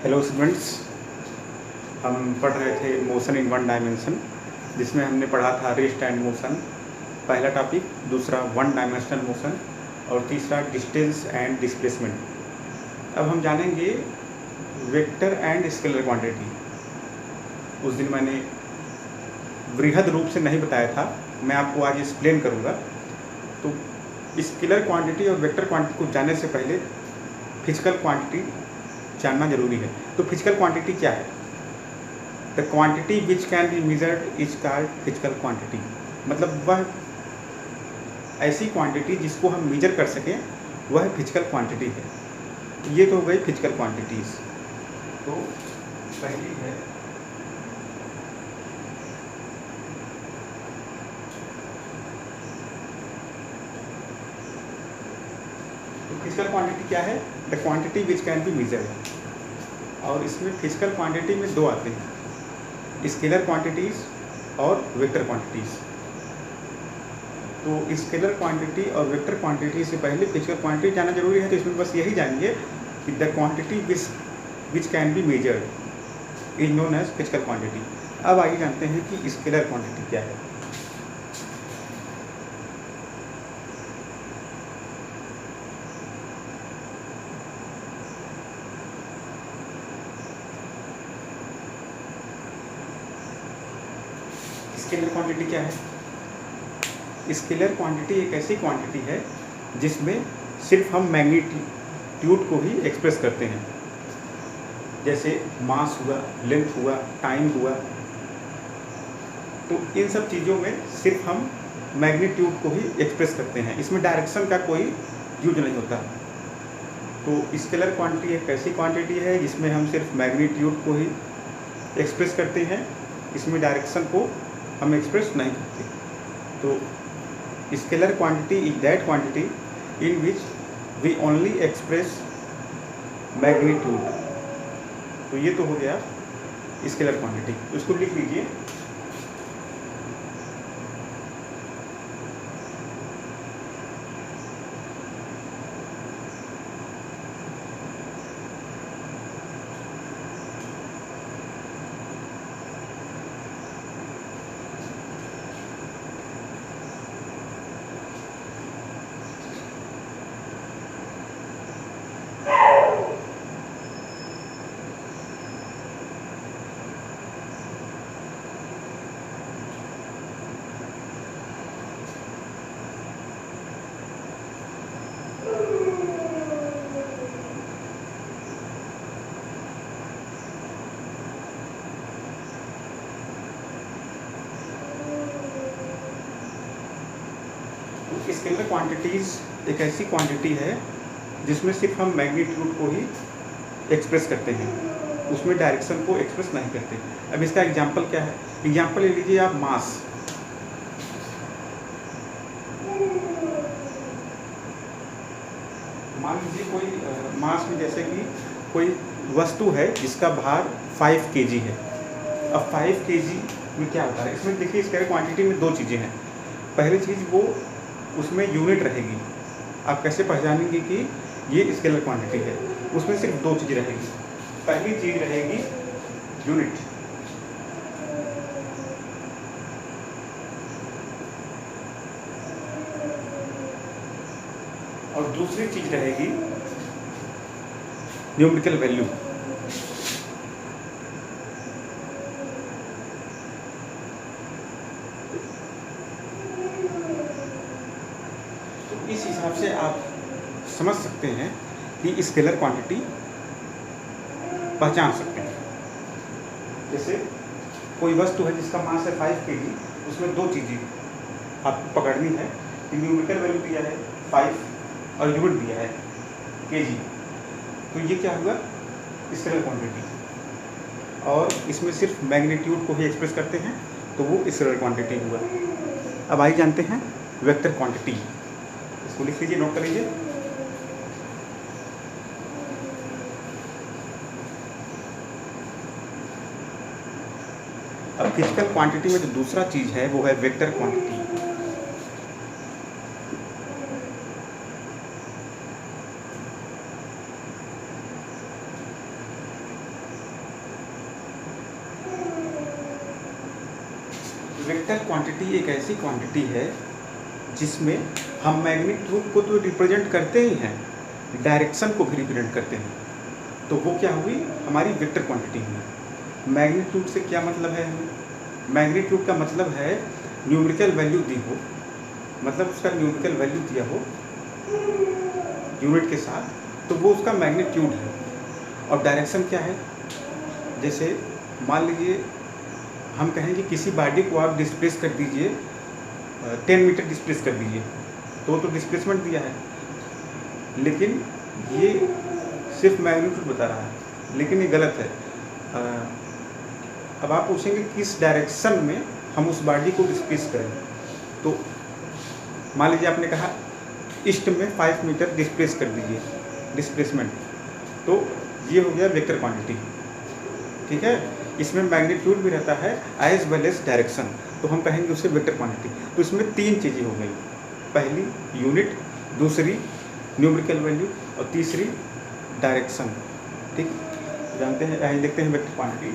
Hello students, हम पढ़ रहे थे मोशन इन वन डायमेंशन, जिसमें हमने पढ़ा था रेस्ट एंड मोशन पहला टॉपिक, दूसरा वन डायमेंशनल मोशन और तीसरा डिस्टेंस एंड डिस्प्लेसमेंट। अब हम जानेंगे वेक्टर एंड स्केलर क्वांटिटी। उस दिन मैंने वृहद रूप से नहीं बताया था, मैं आपको आज एक्सप्लेन करूँगा। तो स्केलर क्वांटिटी और वेक्टर क्वांटिटी को जानने से पहले फिजिकल क्वांटिटी जानना जरूरी है। तो फिजिकल क्वांटिटी क्या है? The quantity which can be measured is called physical quantity. मतलब वह ऐसी क्वांटिटी जिसको हम मेजर कर सकें वह फिजिकल क्वांटिटी है। ये तो हो गई फिजिकल क्वांटिटीज। तो पहली है फिजिकल क्वांटिटी क्या है? The quantity which can be measured. और इसमें फिजिकल क्वांटिटी में दो आते हैं, स्केलर क्वांटिटीज़ और वेक्टर क्वांटिटीज़। तो स्केलर क्वांटिटी और वेक्टर क्वांटिटी से पहले फिजिकल क्वांटिटी जानना जरूरी है। तो इसमें बस यही जानिए कि the quantity which can be measured is known as physical quantity. अब आइए जानते हैं कि स्केलर क्वांटिटी क्या है। स्केलर क्वांटिटी क्या है? स्केलर क्वांटिटी एक ऐसी क्वांटिटी है जिसमें सिर्फ हम मैग्नीट्यूड को ही एक्सप्रेस करते हैं, जैसे मास हुआ, लेंथ हुआ, टाइम हुआ। तो इन सब चीज़ों में सिर्फ हम मैग्नीट्यूड को ही एक्सप्रेस करते हैं, इसमें डायरेक्शन का कोई यूज नहीं होता। तो स्केलर क्वांटिटी एक ऐसी क्वांटिटी है जिसमें हम सिर्फ मैग्नीट्यूड को ही एक्सप्रेस करते हैं, इसमें डायरेक्शन को हम एक्सप्रेस नहीं करते। तो scalar quantity is that quantity in which we only express magnitude. तो ये तो हो गया स्केलर क्वांटिटी। तो इसको लिख लीजिए। स्केलर क्वांटिटीज़ एक ऐसी क्वांटिटी है जिसमें सिर्फ हम मैग्नीट्यूड को ही एक्सप्रेस करते हैं, उसमें डायरेक्शन को एक्सप्रेस नहीं करते। अब इसका एग्जांपल क्या है? एग्जांपल ले लीजिए आप मास। मान लीजिए कोई मास में जैसे कि कोई वस्तु है जिसका भार 5 kg है। अब 5 kg में क्या होता है? इसमें देखिए स्केलर क्वांटिटी में दो चीज़ें हैं। पहली चीज़ वो उसमें यूनिट रहेगी। आप कैसे पहचानेंगे कि ये स्केलर क्वांटिटी है? उसमें सिर्फ दो चीज़ रहेगी। पहली चीज़ रहेगी यूनिट, और दूसरी चीज़ रहेगी न्यूमेरिकल वैल्यू। इस हिसाब से आप समझ सकते हैं कि स्केलर क्वांटिटी पहचान सकते हैं। जैसे कोई वस्तु है जिसका मास है 5 kg, उसमें दो चीज़ें आपको पकड़नी है कि न्यूमेरिकल वैल्यू दिया है 5 और यूनिट दिया है kg। तो ये क्या हुआ? Scalar quantity. और इसमें सिर्फ मैग्नीट्यूड को ही एक्सप्रेस करते हैं, तो वो स्केलर क्वांटिटी हुआ। अब आइए जानते हैं वेक्टर क्वांटिटी। इसको लिख लीजिए, नोट कर लीजिए। अब फिजिकल क्वांटिटी में जो दूसरा चीज़ है वो है वेक्टर क्वांटिटी। वेक्टर क्वांटिटी एक ऐसी क्वांटिटी है जिसमें हम मैग्नीट्यूड को तो रिप्रेजेंट करते ही हैं, डायरेक्शन को भी रिप्रेजेंट करते हैं। तो वो क्या हुई, हमारी वेक्टर क्वांटिटी हुई। मैग्नीट्यूड से क्या मतलब है हमें, मैग्नीट्यूड का मतलब है न्यूमेरिकल वैल्यू दी हो, मतलब उसका न्यूमेरिकल वैल्यू दिया हो यूनिट के साथ, तो वो उसका मैग्नीट्यूड है। और डायरेक्शन क्या है, जैसे मान लीजिए हम कहें कि किसी बॉडी को आप डिस्प्लेस कर दीजिए 10 मीटर डिस्प्लेस कर दीजिए, तो डिस्प्लेसमेंट दिया है, लेकिन ये सिर्फ मैग्नीट्यूड बता रहा है, लेकिन ये गलत है। अब आप पूछेंगे किस डायरेक्शन में हम उस बॉडी को डिस्प्लेस करें, तो मान लीजिए आपने कहा ईस्ट में 5 मीटर डिस्प्लेस कर दीजिए डिस्प्लेसमेंट, तो ये हो गया वेक्टर क्वांटिटी, ठीक है। इसमें मैग्नीट्यूड भी रहता है एज वेल एज डायरेक्शन, तो हम कहेंगे उसे वेक्टर क्वांटिटी। तो इसमें 3 चीज़ें हो गई, पहली यूनिट, दूसरी न्यूमेरिकल वैल्यू और तीसरी डायरेक्शन, ठीक। जानते हैं, आइए देखते हैं वेक्टर क्वांटिटी।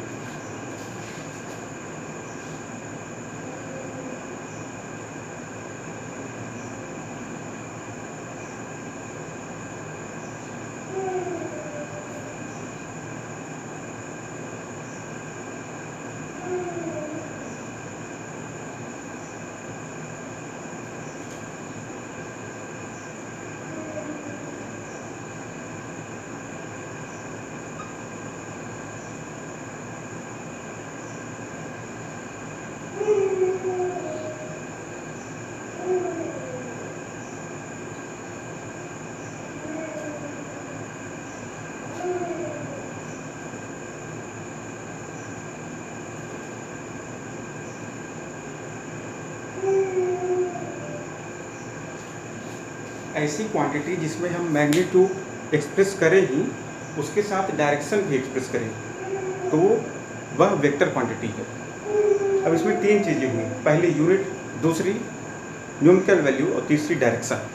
ऐसी क्वांटिटी जिसमें हम मैग्नीट्यूड एक्सप्रेस करें ही उसके साथ डायरेक्शन भी एक्सप्रेस करें, तो वह वेक्टर क्वांटिटी है। अब इसमें 3 चीज़ें हुई, पहली यूनिट, दूसरी न्यूमेरिकल वैल्यू और तीसरी डायरेक्शन।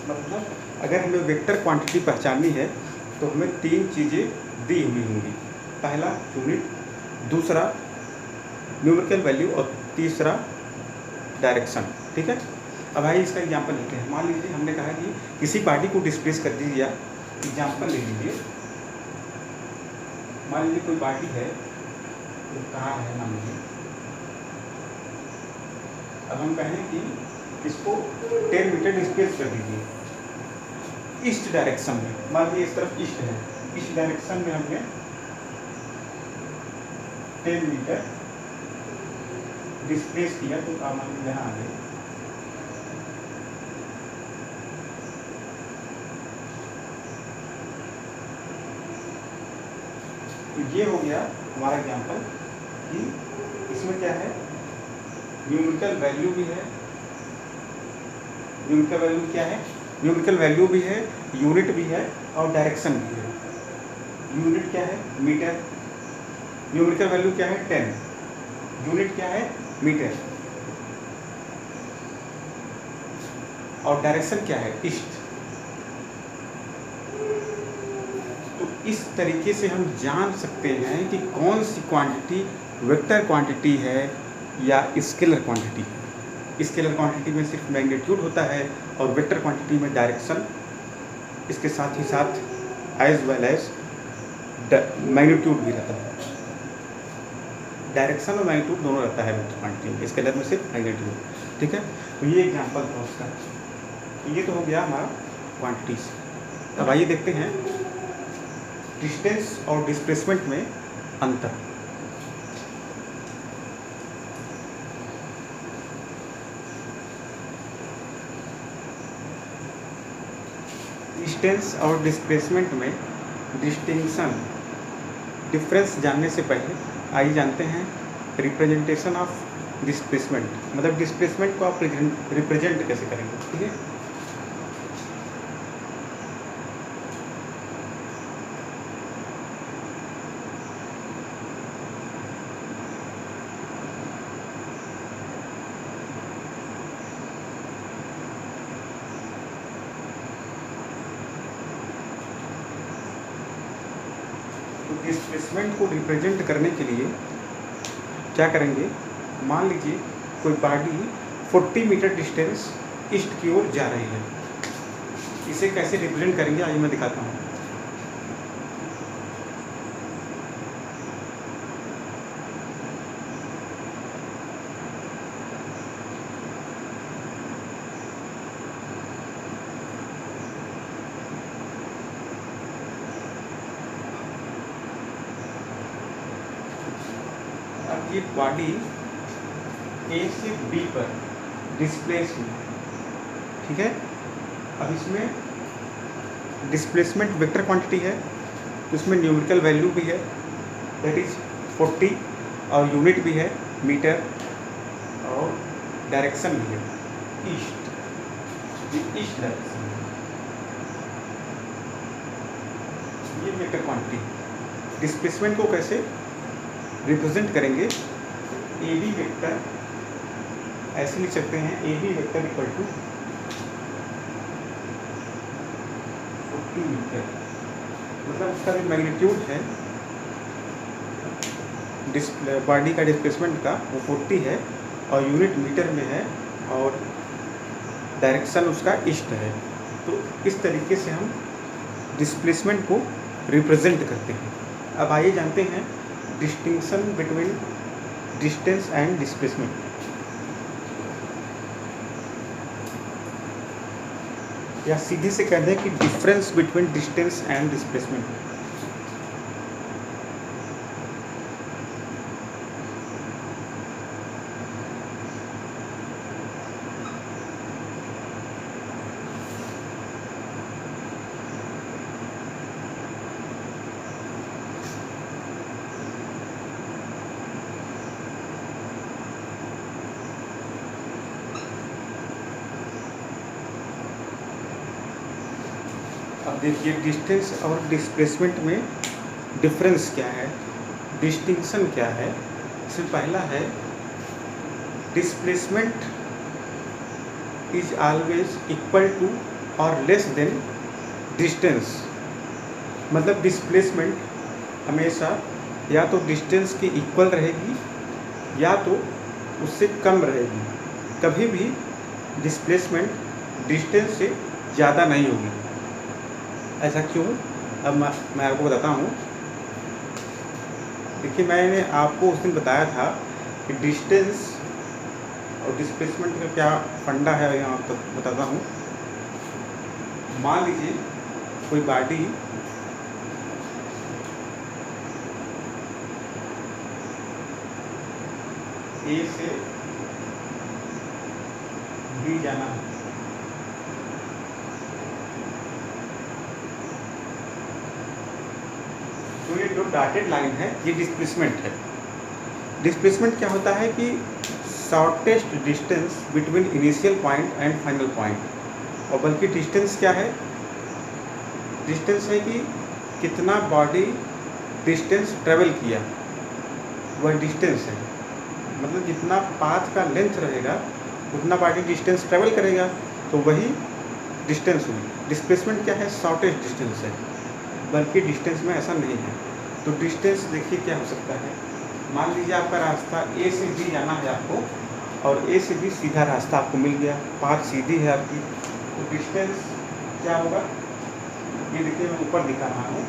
मतलब अगर हमें वेक्टर क्वांटिटी पहचाननी है तो हमें 3 चीज़ें दी हुई होंगी, पहला यूनिट, दूसरा न्यूमेरिकल वैल्यू और तीसरा डायरेक्शन, ठीक है। अब आइए इसका एग्जांपल लेते हैं। मान लीजिए हमने कहा कि किसी बॉडी को डिस्प्लेस कर दीजिए, एग्जांपल ले लीजिए, मान लीजिए कोई बॉडी है, तो कार है मान लीजिए। अब हम कहें कि इसको 10 मीटर डिस्प्लेस कर दीजिए ईस्ट डायरेक्शन में, मान लीजिए इस तरफ ईस्ट है, इस डायरेक्शन में हमने 10 मीटर डिस्प्लेस किया, तो काम हम यहाँ आ गए। तो ये हो गया हमारा एग्जाम्पल कि इसमें क्या है, न्यूमेरिकल वैल्यू भी है, न्यूमेरिकल वैल्यू क्या है, न्यूमेरिकल वैल्यू भी है, यूनिट भी है और डायरेक्शन भी है। यूनिट क्या है, मीटर, न्यूमेरिकल वैल्यू क्या है 10, यूनिट क्या है मीटर, और डायरेक्शन क्या है ईस्ट। तो इस तरीके से हम जान सकते हैं कि कौन सी क्वांटिटी वेक्टर क्वांटिटी है या स्केलर क्वांटिटी है। स्केलर क्वांटिटी में सिर्फ मैग्नीट्यूड होता है और वेक्टर क्वांटिटी में डायरेक्शन, इसके साथ ही साथ एज वेल एज मैग्नीट्यूड भी रहता है। डायरेक्शन और मैग्नीट्यूड दोनों रहता है वेक्टर क्वांटिटी में, स्केलर में सिर्फ मैग्नीट्यूड, ठीक है। तो ये एग्जांपल था उसका। तो ये तो हो गया हमारा क्वांटिटीज। अब आइए देखते हैं डिस्टेंस और डिस्प्लेसमेंट में अंतर। डिस्टेंस और डिस्प्लेसमेंट में डिस्टिंक्शन, डिफरेंस जानने से पहले आइए जानते हैं रिप्रेजेंटेशन ऑफ डिस्प्लेसमेंट, मतलब डिस्प्लेसमेंट को आप रिप्रेजेंट कैसे करेंगे, ठीक है। डिस्प्लेसमेंट को रिप्रेजेंट करने के लिए क्या करेंगे, मान लीजिए कोई बॉडी 40 मीटर डिस्टेंस ईस्ट की ओर जा रही है, इसे कैसे रिप्रेजेंट करेंगे आइए मैं दिखाता हूँ। अब ये बॉडी ए से बी पर डिस्प्लेस हुई, ठीक है। अब इसमें डिस्प्लेसमेंट वेक्टर क्वांटिटी है, तो इसमें न्यूमेरिकल वैल्यू भी है, दैट इज 40, और यूनिट भी है मीटर, और डायरेक्शन भी है ईस्ट, ये ईस्ट डायरेक्शन है, ये वेक्टर क्वांटिटी। डिस्प्लेसमेंट को कैसे रिप्रेजेंट करेंगे, ए बी वेक्टर ऐसे लिख सकते हैं, A B vector equal to 40 meter, मतलब उसका जो मैग्नीट्यूड है बॉडी का डिस्प्लेसमेंट का वो 40 है, और यूनिट मीटर में है, और डायरेक्शन उसका ईस्ट है। तो इस तरीके से हम डिस्प्लेसमेंट को रिप्रेजेंट करते हैं। अब आइए जानते हैं distinction between distance and displacement. या सीधे से कहते हैं कि difference between distance and displacement. अब देखिए डिस्टेंस और डिस्प्लेसमेंट में डिफरेंस क्या है, डिस्टिंक्शन क्या है। इसमें पहला है displacement is always equal to और लेस देन डिस्टेंस। मतलब डिस्प्लेसमेंट हमेशा या तो डिस्टेंस के इक्वल रहेगी या तो उससे कम रहेगी, कभी भी डिस्प्लेसमेंट डिस्टेंस से ज़्यादा नहीं होगी। ऐसा क्यों, अब मैं आपको बताता हूँ। देखिए मैंने आपको उस दिन बताया था कि डिस्टेंस और डिस्प्लेसमेंट का क्या फंडा है, यहाँ तो बताता हूँ। मान लीजिए कोई बॉडी ए से बी जाना है, तो ये जो डॉटेड लाइन है ये डिस्प्लेसमेंट है। डिस्प्लेसमेंट क्या होता है कि shortest distance between initial point and final point, और बल्कि डिस्टेंस क्या है, डिस्टेंस है कि कितना बॉडी डिस्टेंस ट्रेवल किया, वह डिस्टेंस है। मतलब जितना पाथ का लेंथ रहेगा उतना बॉडी डिस्टेंस ट्रेवल करेगा, तो वही डिस्टेंस हुई। डिस्प्लेसमेंट क्या है, शॉर्टेस्ट डिस्टेंस है, बल्कि डिस्टेंस में ऐसा नहीं है। तो डिस्टेंस देखिए क्या हो सकता है। मान लीजिए आपका रास्ता ए से बी जाना है आपको, और ए से बी सीधा रास्ता आपको मिल गया, पाथ सीधी है आपकी, तो डिस्टेंस क्या होगा, ये देखिए मैं ऊपर दिखा रहा हूँ,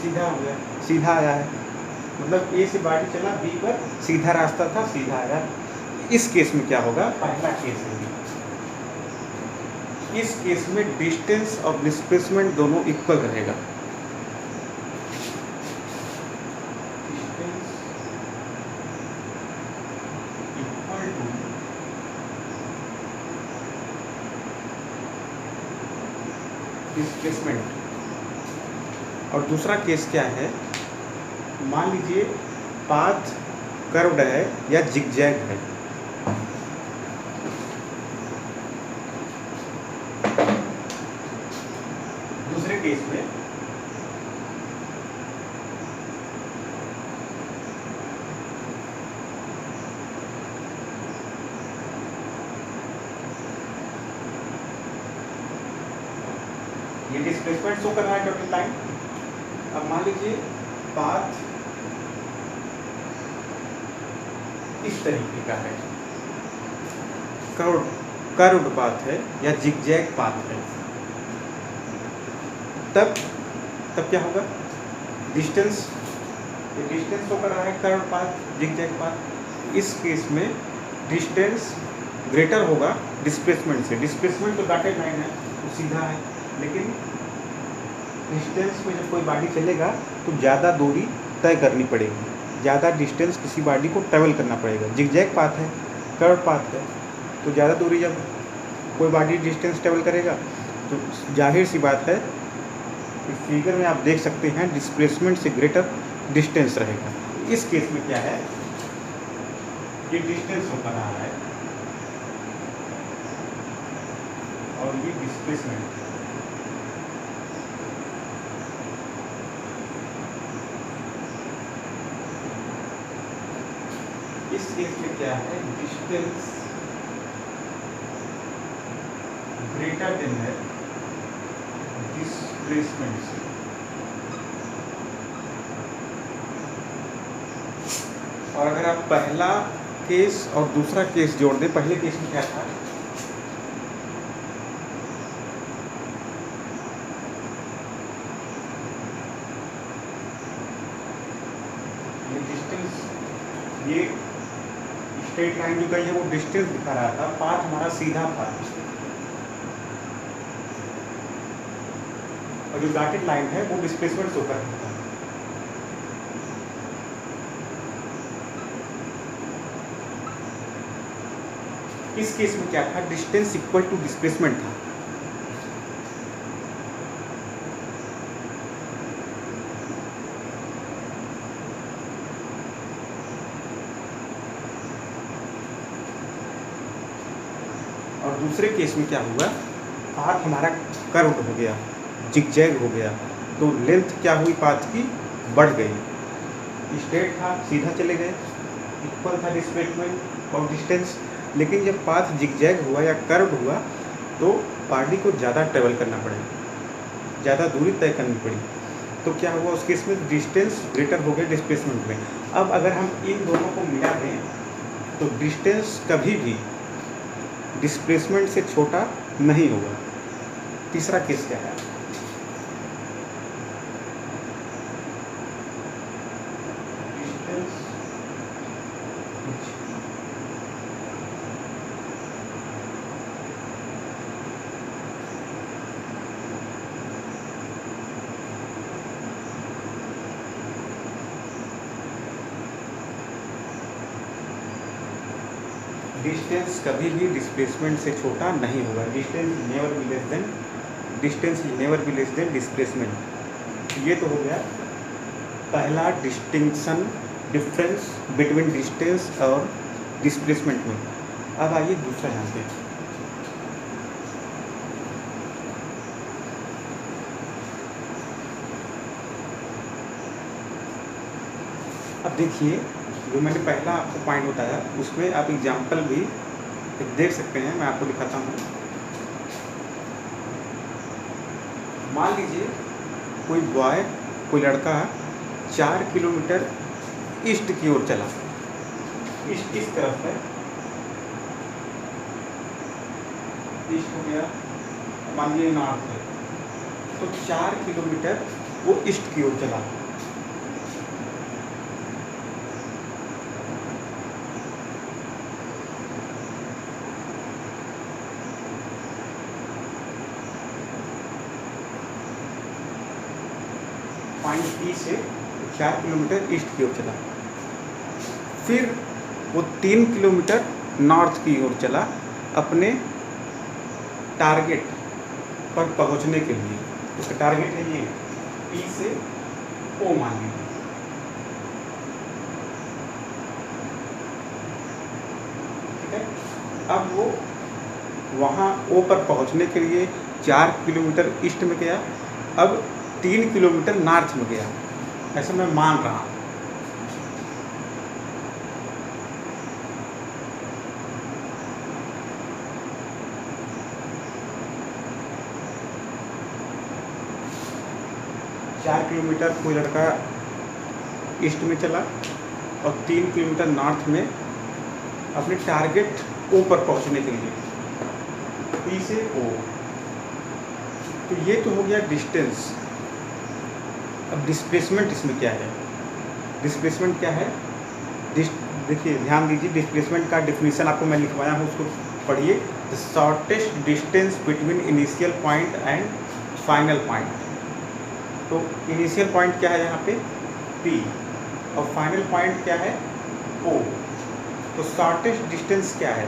सीधा हो गया, सीधा आया है। मतलब ए से बॉडी चला बी पर, सीधा रास्ता था, सीधा आया। इस केस में क्या होगा, पहला केस है, इस केस में डिस्टेंस और डिस्प्लेसमेंट दोनों इक्वल रहेगा। Distance equal to displacement. और दूसरा केस क्या है, मान लीजिए पाथ कर्व्ड है या जिगजैग है, दूसरे केस में डिस्प्लेसमेंट शो कर रहा है डॉटेड लाइन। अब मान लीजिए पाथ इस तरीके का है, कर्व्ड पाथ है या जिगजैग पाथ है, तब क्या होगा, डिस्टेंस शो कर रहा है कर्व्ड पाथ जिगजैग पाथ। इस केस में डिस्टेंस ग्रेटर होगा डिस्प्लेसमेंट से। डिस्प्लेसमेंट तो डॉटेड लाइन है वो सीधा है, लेकिन डिस्टेंस में जब कोई बॉडी चलेगा तो ज़्यादा दूरी तय करनी पड़ेगी, ज़्यादा डिस्टेंस किसी बॉडी को ट्रेवल करना पड़ेगा। जिगजैग पाथ है, कर्व पाथ है, तो ज़्यादा दूरी जब कोई बॉडी डिस्टेंस ट्रेवल करेगा तो जाहिर सी बात है, इस फिगर में आप देख सकते हैं डिस्प्लेसमेंट से ग्रेटर डिस्टेंस रहेगा। इस केस में क्या है, ये डिस्टेंस होकर रहा है और ये डिस्प्लेसमेंट। इस केस में क्या है, डिस्टेंस ग्रेटर देन है डिस्प्लेसमेंट से। और अगर आप पहला केस और दूसरा केस जोड़ दें, पहले केस में क्या था, ये डिस्टेंस, ये स्ट्रेट लाइन जो गई है वो डिस्टेंस दिखा रहा था, पाथ हमारा सीधा था, और जो डॉटेड लाइन है वो डिस्प्लेसमेंट शो कर रहा था। इस केस में क्या था, डिस्टेंस इक्वल टू डिस्प्लेसमेंट था। और दूसरे केस में क्या हुआ, पाथ हमारा कर्व्ड हो गया, जिगजैग हो गया, तो लेंथ क्या हुई, पाथ की बढ़ गई। स्ट्रेट था, सीधा चले गए, इक्वल था डिस्प्लेसमेंट और डिस्टेंस। लेकिन जब पाथ जिगजैग हुआ या कर्व्ड हुआ तो बॉडी को ज़्यादा ट्रेवल करना पड़ेगा, ज़्यादा दूरी तय करनी पड़ी। तो क्या हुआ, उस केस में डिस्टेंस ग्रेटर हो गया डिस्प्लेसमेंट में। अब अगर हम इन दोनों को मिला दें तो डिस्टेंस कभी भी डिस्प्लेसमेंट से छोटा नहीं होगा। तीसरा केस क्या है, डिस्टेंस कभी भी डिस्प्लेसमेंट से छोटा नहीं होगा। Distance never be less than displacement. ये तो हो गया पहला डिफरेंस बिटवीन डिस्टेंस और डिस्प्लेसमेंट में। अब आइए दूसरा जानते हैं। अब देखिए, जो मैंने पहला आपको पॉइंट बताया उसमें आप एग्जाम्पल भी देख सकते हैं, मैं आपको दिखाता हूँ। मान लीजिए कोई बॉय, कोई लड़का 4 किलोमीटर ईस्ट की ओर चला, ईस्ट किस तरफ है, ईस्ट हो गया, मान लीजिए नॉर्थ है, तो 4 किलोमीटर वो ईस्ट की ओर चला। पॉइंट पी से 4 किलोमीटर ईस्ट की ओर चला, फिर वो 3 किलोमीटर नॉर्थ की ओर चला अपने टारगेट पर पहुंचने के लिए। उसका टारगेट है ये, पी से ओ मान लीजिए। ठीक है, अब वो वहाँ ओ पर पहुंचने के लिए 4 किलोमीटर ईस्ट में गया, अब 3 किलोमीटर नॉर्थ में गया, ऐसा मैं मान रहा हूँ। 4 किलोमीटर कोई लड़का ईस्ट में चला और 3 किलोमीटर नॉर्थ में अपने टारगेट ओ पर पहुंचने के लिए, पी से ओ। तो ये तो हो गया डिस्टेंस। अब डिस्प्लेसमेंट इसमें क्या है? डिस्प्लेसमेंट क्या है? देखिए ध्यान दीजिए, डिस्प्लेसमेंट का डेफिनेशन आपको मैं लिखवाया हूँ, उसको पढ़िए। The shortest distance between initial point and final point. तो इनिशियल पॉइंट क्या है यहाँ पे? P, और फाइनल पॉइंट क्या है? O। तो शॉर्टेस्ट डिस्टेंस क्या है?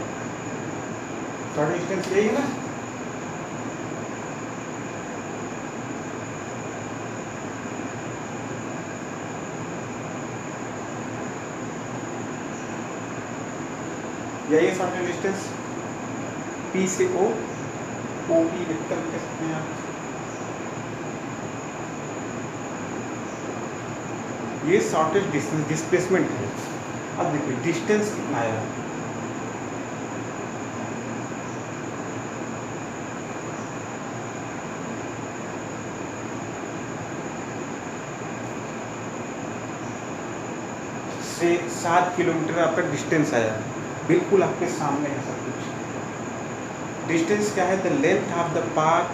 शॉर्टेस्ट डिस्टेंस यही है ना? यही है शॉर्टेस्ट डिस्टेंस, P से O, OP लिखकर लिख सकते हैं आप। ये शॉर्टेस्ट डिस्टेंस डिस्प्लेसमेंट है। अब देखिए डिस्टेंस कितना आया? से 7 किलोमीटर आपका डिस्टेंस आया, बिल्कुल आपके सामने है सब कुछ। डिस्टेंस क्या है? The length of the path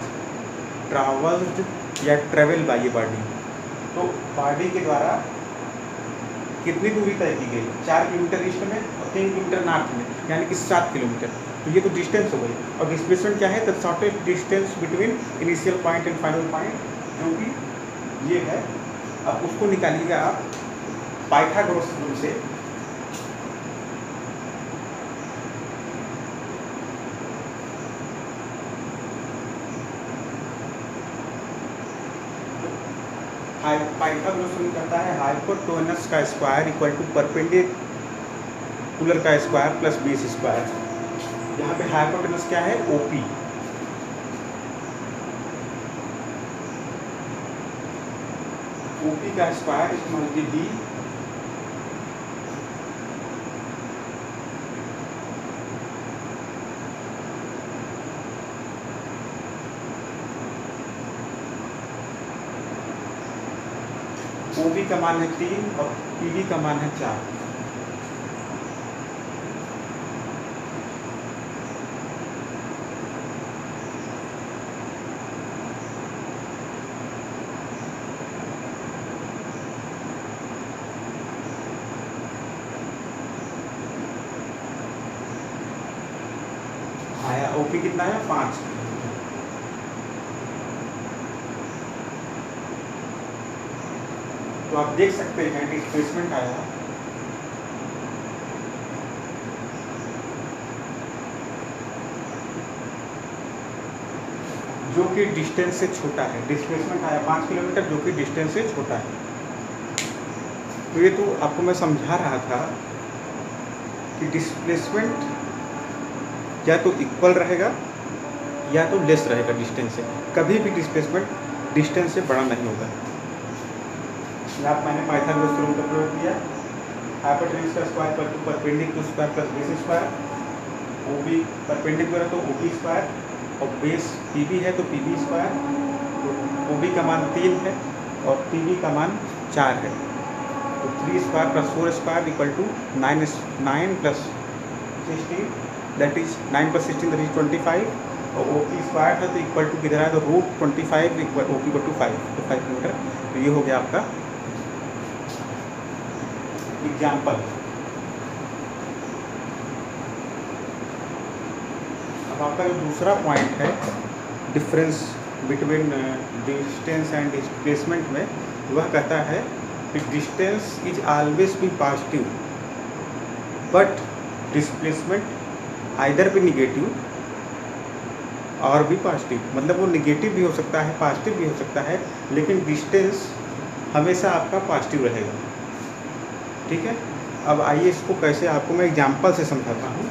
travelled या ट्रेवल बाय ए बॉडी। तो बॉडी के द्वारा कितनी दूरी तय की गई? 4 किलोमीटर ईस्ट में और 3 किलोमीटर नॉर्थ में, यानी कि 7 किलोमीटर। तो ये तो डिस्टेंस हो गई। और डिस्प्लेसमेंट क्या है? The shortest distance between initial point and final point, जो कि ये है। अब उसको निकालिएगा आप पाइथागोरस रूल से। पाइथागोरस रूल कहता है हाइपोटेनस का स्क्वायर इक्वल टू परपेंडिकुलर का स्क्वायर प्लस बेस स्क्वायर। यहाँ पे हाइपोटेनस क्या है? ओपी। ओपी का square equal to D OB का मान है 3 और PB का मान है 4। आया OP कितना है? 5। तो आप देख सकते हैं डिस्प्लेसमेंट आया जो कि डिस्टेंस से छोटा है। डिस्प्लेसमेंट आया 5 किलोमीटर, जो कि डिस्टेंस से छोटा है। तो ये तो आपको मैं समझा रहा था कि डिस्प्लेसमेंट या तो इक्वल रहेगा या तो लेस रहेगा डिस्टेंस से। कभी भी डिस्प्लेसमेंट डिस्टेंस से बड़ा नहीं होगा। यहाँ मैंने पाइथागोरस रूल का प्रयोग किया। हाइपोटेनस का square equal to perpendicular square plus base square. OB perpendicular है तो OB स्क्वायर, और बेस PB है तो PB स्क्वायर। तो OB का मान 3 है और PB का मान 4 है। तो 3 square plus 4 square equal to 9 plus 16, that is 9 plus 16 that is 25। और OP स्क्वायर है तो इक्वल टू किधर है? तो √25 इक्वल OP इक्वल टू 5, तो 5 किलोमीटर। तो ये हो गया आपका एग्जाम्पल। अब आपका जो दूसरा पॉइंट है difference between distance and displacement में, वह कहता है कि distance is always be positive but displacement either भी निगेटिव और भी पॉजिटिव। मतलब वो निगेटिव भी हो सकता है, पॉजिटिव भी हो सकता है, लेकिन डिस्टेंस हमेशा आपका पॉजिटिव रहेगा। ठीक है। अब आइए इसको कैसे आपको मैं एग्जाम्पल से समझाता हूँ।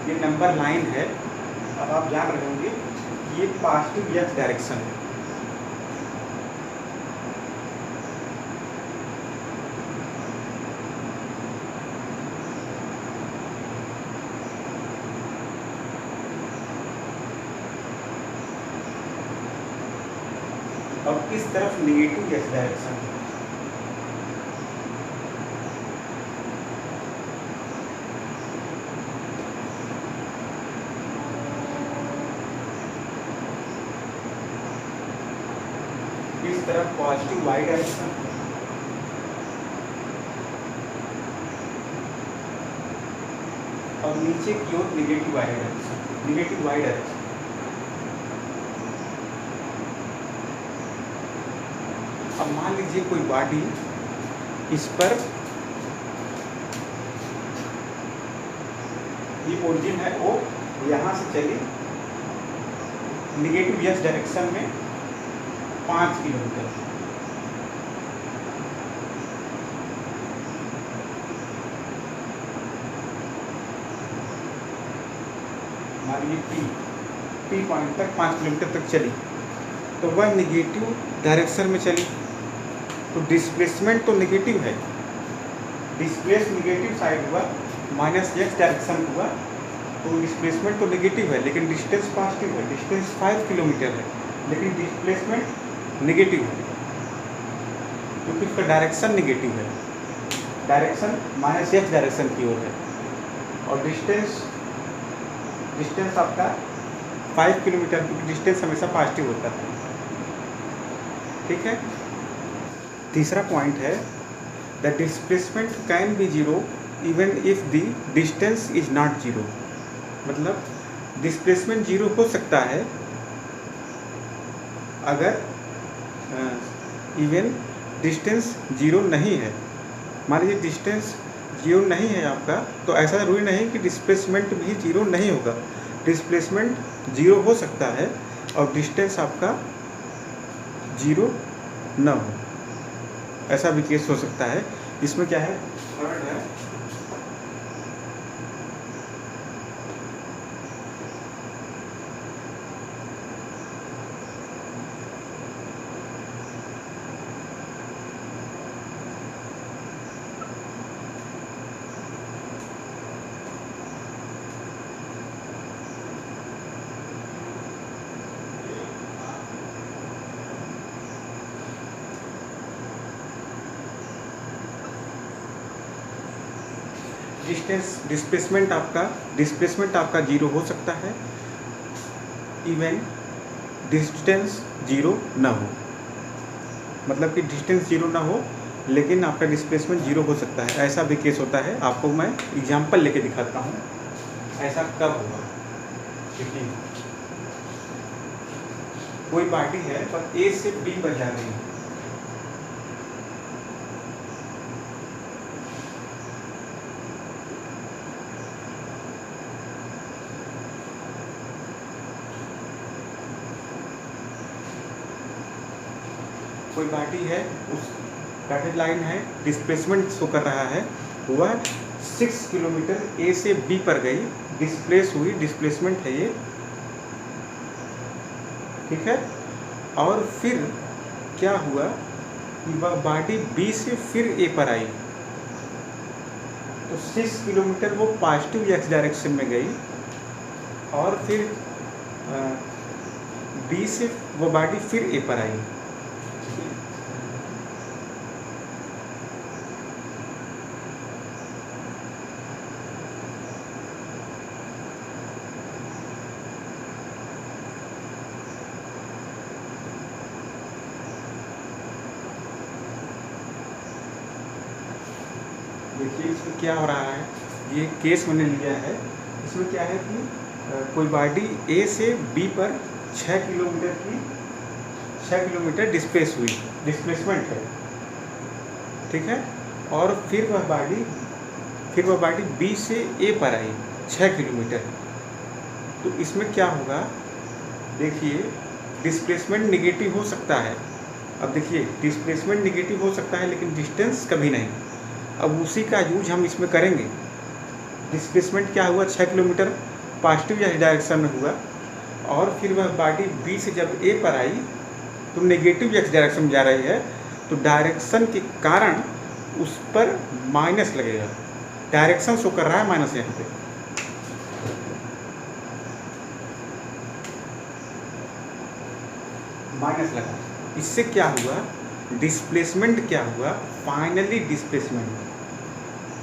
ये नंबर लाइन है। अब आप जान रहे होंगे ये पॉजिटिव एक्स डायरेक्शन है। और इस तरफ निगेटिव एक्स डायरेक्शन है। इस तरफ पॉजिटिव वाई डायरेक्शन और नीचे की ओर निगेटिव वाई डायरेक्शन। अब मान लीजिए कोई बॉडी इस पर, ये ओरिजिन है ओ, यहाँ से चली निगेटिव एक्स डायरेक्शन में 5 किलोमीटर, मान लीजिए पी पॉइंट तक 5 किलोमीटर तक चली, तो वह निगेटिव डायरेक्शन में चली, तो डिस्प्लेसमेंट तो नेगेटिव है, डिस्प्लेस निगेटिव साइड हुआ, माइनस एक्स डायरेक्शन हुआ, तो डिस्प्लेसमेंट तो नेगेटिव है लेकिन डिस्टेंस पॉजिटिव है, डिस्टेंस 5 किलोमीटर है लेकिन डिस्प्लेसमेंट नेगेटिव है क्योंकि उसका डायरेक्शन नेगेटिव है, डायरेक्शन माइनस एक्स डायरेक्शन की ओर है, और डिस्टेंस आपका 5 किलोमीटर, क्योंकि डिस्टेंस हमेशा पॉजिटिव होता है। ठीक है। तीसरा पॉइंट है the displacement can be zero even if the distance is not zero. मतलब डिस्प्लेसमेंट जीरो हो सकता है अगर इवन डिस्टेंस जीरो नहीं है। मान लीजिए डिस्टेंस जीरो नहीं है आपका, तो ऐसा जरूरी नहीं कि डिस्प्लेसमेंट भी जीरो नहीं होगा, डिस्प्लेसमेंट जीरो हो सकता है और डिस्टेंस आपका जीरो न हो, ऐसा भी केस हो सकता है। इसमें क्या है, थर्ड है डिस्प्लेसमेंट आपका जीरो हो सकता है इवन डिस्टेंस जीरो ना हो। मतलब कि डिस्टेंस जीरो ना हो लेकिन आपका डिस्प्लेसमेंट जीरो हो सकता है, ऐसा भी केस होता है। आपको मैं एग्जांपल लेके दिखाता हूँ ऐसा कब होगा। देखिए कोई पार्टी है पर ए से बी पर जा रही है, कोई पार्टी है, उस डॉटेड लाइन है, डिस्प्लेसमेंट शो कर रहा है, वह 6 किलोमीटर ए से बी पर गई, डिस्प्लेस हुई, डिस्प्लेसमेंट है ये। ठीक है। और फिर क्या हुआ कि वह बॉडी बी से फिर ए पर आई, तो 6 किलोमीटर वो पॉजिटिव एक्स डायरेक्शन में गई और फिर बी से वो बॉडी फिर ए पर आई। देखिए इसमें क्या हो रहा है, ये केस मैंने लिया है। इसमें क्या है कि कोई बॉडी ए से बी पर 6 किलोमीटर डिस्प्लेस हुई, डिस्प्लेसमेंट है। ठीक है। और फिर वह बॉडी बी से ए पर आई 6 किलोमीटर। तो इसमें क्या होगा, देखिए डिस्प्लेसमेंट निगेटिव हो सकता है। अब देखिए डिस्प्लेसमेंट निगेटिव हो सकता है लेकिन डिस्टेंस कभी नहीं। अब उसी का यूज हम इसमें करेंगे। डिस्प्लेसमेंट क्या हुआ, 6 किलोमीटर पॉजिटिव एक्स डायरेक्शन में हुआ और फिर वह बॉडी बी से जब ए पर आई तो नेगेटिव एक्स डायरेक्शन में जा रही है, तो डायरेक्शन के कारण उस पर माइनस लगेगा। डायरेक्शन शो कर रहा है माइनस, यहाँ पे माइनस लगा, इससे क्या हुआ, डिस्प्लेसमेंट क्या हुआ, फाइनली डिस्प्लेसमेंट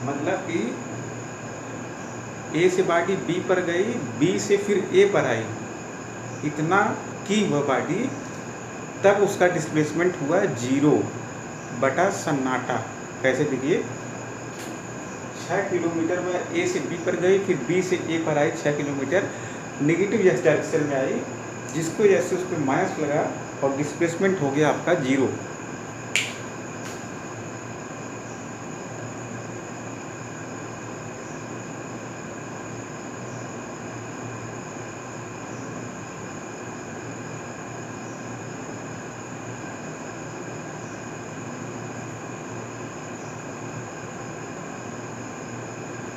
मतलब कि ए से बॉडी बी पर गई, बी से फिर ए पर आई, इतना की वह बॉडी, तब उसका डिस्प्लेसमेंट हुआ 0 बटा सन्नाटा। कैसे देखिए, 6 किलोमीटर में ए से बी पर गई, फिर बी से ए पर आई 6 किलोमीटर, नेगेटिव एक्स डायरेक्शन में आई, जिसको जैसे उस पर माइनस लगा और डिस्प्लेसमेंट हो गया आपका 0।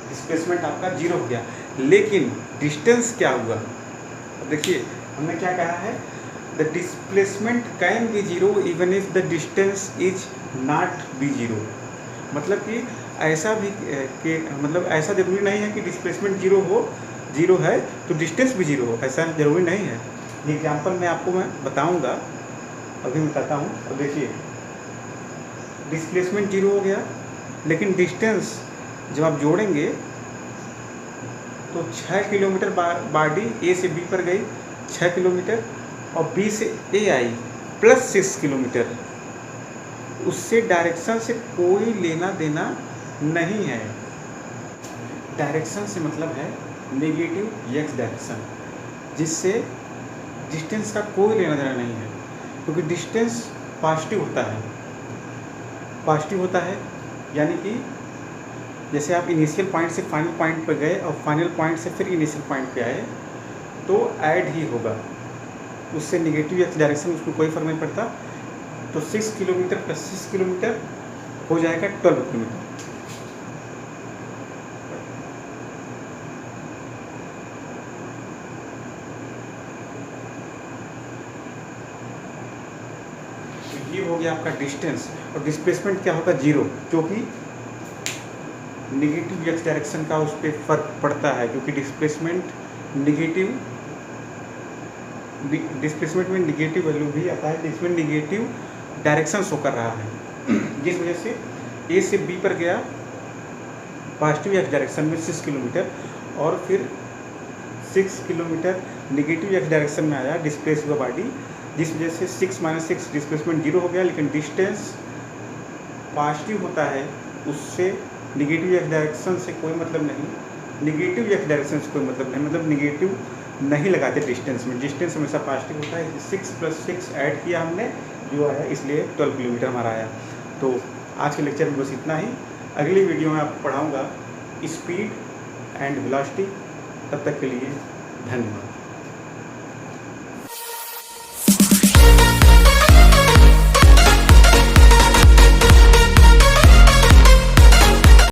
डिस्प्लेसमेंट आपका 0 हो गया, लेकिन डिस्टेंस क्या हुआ। देखिए हमने क्या कहा है, the displacement can be 0 even if the distance is not be 0। मतलब कि ऐसा भी कि मतलब ऐसा ज़रूरी नहीं है कि डिस्प्लेसमेंट 0 है तो डिस्टेंस भी 0 हो, ऐसा ज़रूरी नहीं है। ये एग्जाम्पल मैं आपको बताऊंगा, अभी बताता हूँ। अब देखिए डिस्प्लेसमेंट 0 हो गया, लेकिन डिस्टेंस जब आप जोड़ेंगे तो 6 किलोमीटर बॉडी ए से बी पर गई 6 किलोमीटर, और बी से ए आई प्लस 6 किलोमीटर, उससे डायरेक्शन से कोई लेना देना नहीं है। डायरेक्शन से मतलब है नेगेटिव एक्स डायरेक्शन, जिससे डिस्टेंस का कोई लेना देना नहीं है, क्योंकि डिस्टेंस पॉजिटिव होता है, यानी कि जैसे आप इनिशियल पॉइंट से फाइनल पॉइंट पर गए और फाइनल पॉइंट से फिर इनिशियल पॉइंट पे आए तो ऐड ही होगा, उससे नेगेटिव एक्स डायरेक्शन उसको कोई फर्क नहीं पड़ता। तो 6 किलोमीटर प्लस 6 किलोमीटर हो जाएगा 12 किलोमीटर। तो ये हो गया आपका डिस्टेंस, और डिस्प्लेसमेंट क्या होगा 0, क्योंकि नेगेटिव एक्स डायरेक्शन का उस पर फर्क पड़ता है, क्योंकि डिस्प्लेसमेंट में नेगेटिव वैल्यू भी आता है, जिसमें नेगेटिव डायरेक्शन शो कर रहा है, जिस वजह से ए से बी पर गया पॉजिटिव एक्स डायरेक्शन में 6 किलोमीटर, और फिर 6 किलोमीटर नेगेटिव एक्स डायरेक्शन में आया, डिस्प्लेस हुआ बॉडी, जिस वजह से 6 - 6 डिस्प्लेसमेंट 0 हो गया, लेकिन डिस्टेंस पॉजिटिव होता है, उससे नेगेटिव एक्स डायरेक्शन से कोई मतलब नहीं, नेगेटिव एक्स डायरेक्शन से कोई मतलब नहीं, मतलब नेगेटिव नहीं लगाते डिस्टेंस में, डिस्टेंस हमेशा पॉजिटिव होता है। 6 + 6 ऐड किया हमने, जो आया, इसलिए 12 किलोमीटर हमारा आया। तो आज के लेक्चर में बस इतना ही। अगली वीडियो में आपको पढ़ाऊँगा स्पीड एंड वेलोसिटी। तब तक के लिए धन्यवाद।